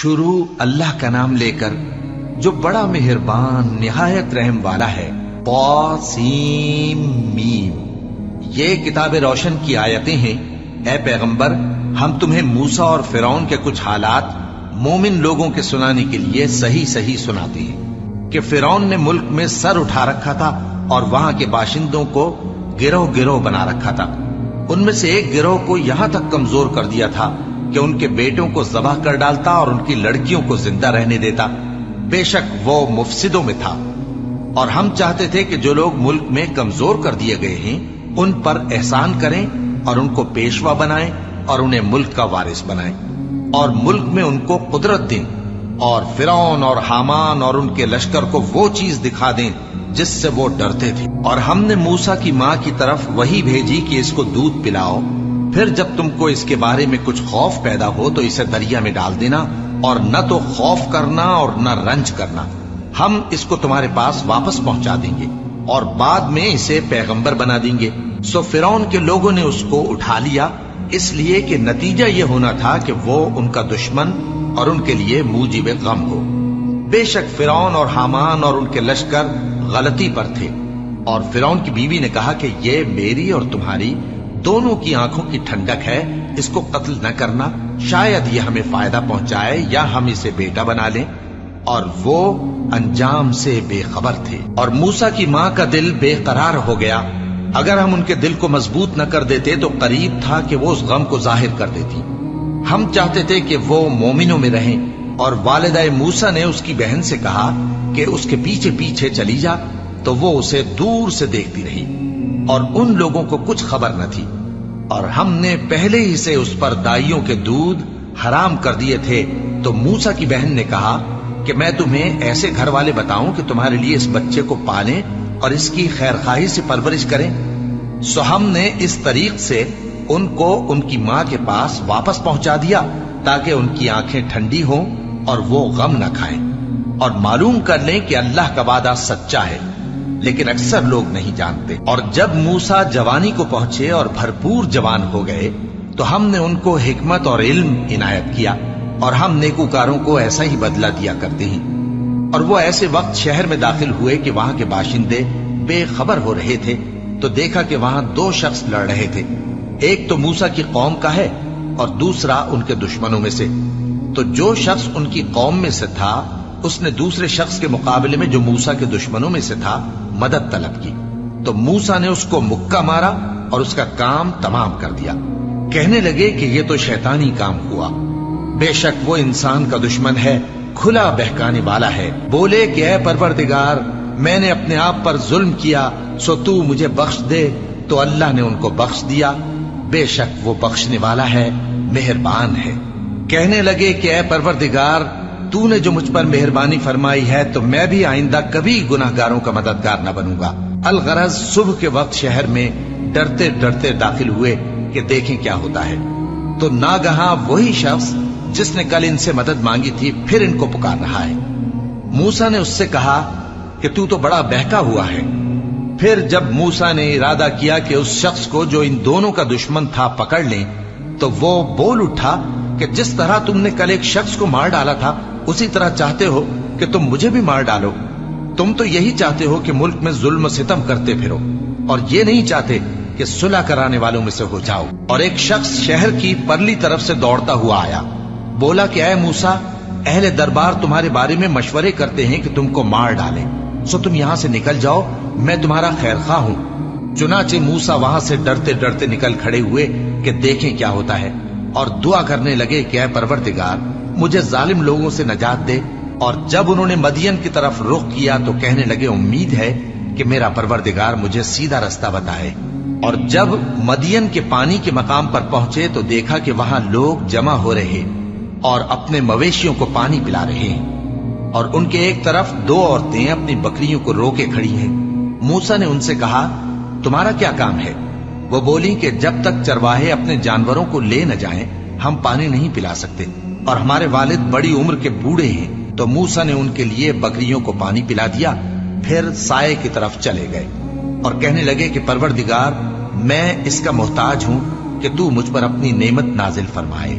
شروع اللہ کا نام لے کر جو بڑا مہربان نہایت رحم والا ہے۔ طاسیم۔ یہ کتاب روشن کی آیتیں ہیں۔ اے پیغمبر، ہم تمہیں موسیٰ اور فرعون کے کچھ حالات مومن لوگوں کے سنانے کے لیے صحیح صحیح سناتے ہیں کہ فرعون نے ملک میں سر اٹھا رکھا تھا اور وہاں کے باشندوں کو گروہ گروہ بنا رکھا تھا۔ ان میں سے ایک گروہ کو یہاں تک کمزور کر دیا تھا کہ ان کے بیٹوں کو ذبح کر ڈالتا اور ان کی لڑکیوں کو زندہ رہنے دیتا۔ بے شک وہ مفسدوں میں تھا، اور ہم چاہتے تھے کہ جو لوگ ملک میں کمزور کر دیے گئے ہیں ان پر احسان کریں اور ان کو پیشوا بنائیں اور انہیں ملک کا وارث بنائیں، اور ملک میں ان کو قدرت دیں، اور فرعون اور حامان اور ان کے لشکر کو وہ چیز دکھا دیں جس سے وہ ڈرتے تھے۔ اور ہم نے موسیٰ کی ماں کی طرف وحی بھیجی کہ اس کو دودھ پلاؤ، پھر جب تم کو اس کے بارے میں کچھ خوف پیدا ہو تو اسے دریا میں ڈال دینا، اور نہ تو خوف کرنا اور نہ رنج کرنا، ہم اس کو تمہارے پاس واپس پہنچا دیں گے اور بعد میں اسے پیغمبر بنا دیں گے۔ سو فرعون کے لوگوں نے اس کو اٹھا لیا، اس لیے کہ نتیجہ یہ ہونا تھا کہ وہ ان کا دشمن اور ان کے لیے موجب غم ہو۔ بے شک فرعون اور حامان اور ان کے لشکر غلطی پر تھے، اور فرعون کی بیوی نے کہا کہ یہ میری اور تمہاری دونوں کی آنکھوں کی ٹھنڈک ہے، اس کو قتل نہ کرنا، شاید یہ ہمیں فائدہ پہنچائے یا ہم اسے بیٹا بنا لیں۔ اور وہ انجام سے بے خبر تھے۔ اور موسیٰ کی ماں کا دل بے قرار ہو گیا، اگر ہم ان کے دل کو مضبوط نہ کر دیتے تو قریب تھا کہ وہ اس غم کو ظاہر کر دیتی۔ ہم چاہتے تھے کہ وہ مومنوں میں رہیں، اور والدہ موسیٰ نے اس کی بہن سے کہا کہ اس کے پیچھے پیچھے چلی جا، تو وہ اسے دور سے دیکھتی رہی، اور ان لوگوں کو کچھ خبر نہ تھی۔ اور ہم نے پہلے ہی سے اس پر دائیوں کے دودھ حرام کر دیے تھے۔ تو موسیٰ کی بہن نے کہا کہ میں تمہیں ایسے گھر والے بتاؤں کہ تمہارے لیے اس بچے کو پالیں اور اس کی خیر خواہی سے پرورش کریں۔ سو ہم نے اس طریق سے ان کو ان کی ماں کے پاس واپس پہنچا دیا تاکہ ان کی آنکھیں ٹھنڈی ہوں اور وہ غم نہ کھائیں، اور معلوم کر لیں کہ اللہ کا وعدہ سچا ہے، لیکن اکثر لوگ نہیں جانتے۔ اور جب موسیٰ جوانی کو پہنچے اور بھرپور جوان ہو گئے تو ہم نے ان کو حکمت اور علم عنایت کیا، اور ہم نیکوکاروں کو ایسا ہی بدلہ دیا کرتے ہیں۔ اور وہ ایسے وقت شہر میں داخل ہوئے کہ وہاں کے باشندے بے خبر ہو رہے تھے، تو دیکھا کہ وہاں دو شخص لڑ رہے تھے، ایک تو موسیٰ کی قوم کا ہے اور دوسرا ان کے دشمنوں میں سے۔ تو جو شخص ان کی قوم میں سے تھا اس نے دوسرے شخص کے مقابلے میں جو موسیٰ کے دشمنوں میں سے تھا مدد طلب کی، تو موسیٰ نے اس کو مکہ مارا اور اس کا کام تمام کر دیا۔ کہنے لگے کہ یہ تو شیطانی کام ہوا، بے شک وہ انسان کا دشمن ہے، کھلا بہکانے والا ہے۔ بولے کہ اے پروردگار، میں نے اپنے آپ پر ظلم کیا، سو تو مجھے بخش دے، تو اللہ نے ان کو بخش دیا، بے شک وہ بخشنے والا ہے، مہربان ہے۔ کہنے لگے کہ اے پروردگار، تو نے جو مجھ پر مہربانی فرمائی ہے تو میں بھی آئندہ کبھی گناہ گاروں کا مددگار نہ بنوں گا۔ الغرض صبح کے وقت شہر میں ڈرتے ڈرتے داخل ہوئے کہ دیکھیں کیا ہوتا ہے، تو ناگہاں وہی شخص جس نے کل ان سے مدد مانگی تھی پھر ان کو پکار رہا ہے۔ موسیٰ نے اس سے کہا کہ تو بڑا بہکا ہوا ہے۔ پھر جب موسیٰ نے ارادہ کیا کہ اس شخص کو جو ان دونوں کا دشمن تھا پکڑ لیں، تو وہ بول اٹھا کہ جس طرح تم نے کل ایک شخص کو مار ڈالا تھا اسی طرح چاہتے ہو کہ تم مجھے بھی مار ڈالو۔ تم تو یہی چاہتے ہو کہ ملک میں ظلم و ستم کرتے پھرو، اور یہ نہیں چاہتے کہ صلح کرانے والوں میں سے ہو جاؤ۔ اور ایک شخص شہر کی پرلی طرف سے دوڑتا ہوا آیا، بولا کہ اے موسیٰ، اہل دربار تمہارے بارے میں مشورے کرتے ہیں کہ تم کو مار ڈالیں، سو تم یہاں سے نکل جاؤ، میں تمہارا خیر خواہ ہوں۔ چنانچہ موسیٰ وہاں سے ڈرتے ڈرتے نکل کھڑے ہوئے کہ دیکھیں کیا ہوتا ہے، اور دعا کرنے لگے کہ اے پروردگار، مجھے ظالم لوگوں سے نجات دے۔ اور جب انہوں نے مدین کی طرف رخ کیا تو کہنے لگے امید ہے کہ میرا پروردگار مجھے سیدھا رستہ بتائے۔ اور جب مدین کے پانی کے مقام پر پہنچے تو دیکھا کہ وہاں لوگ جمع ہو رہے اور اپنے مویشیوں کو پانی پلا رہے ہیں، اور ان کے ایک طرف دو عورتیں اپنی بکریوں کو روکے کھڑی ہیں۔ موسیٰ نے ان سے کہا تمہارا کیا کام ہے؟ وہ بولی کہ جب تک چرواہے اپنے جانوروں کو لے نہ جائیں ہم پانی نہیں پلا سکتے، اور ہمارے والد بڑی عمر کے بوڑھے ہیں۔ تو موسیٰ نے ان کے لیے بکریوں کو پانی پلا دیا، پھر سائے کی طرف چلے گئے اور کہنے لگے کہ پروردگار، میں اس کا محتاج ہوں کہ تو مجھ پر اپنی نعمت نازل فرمائے۔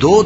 2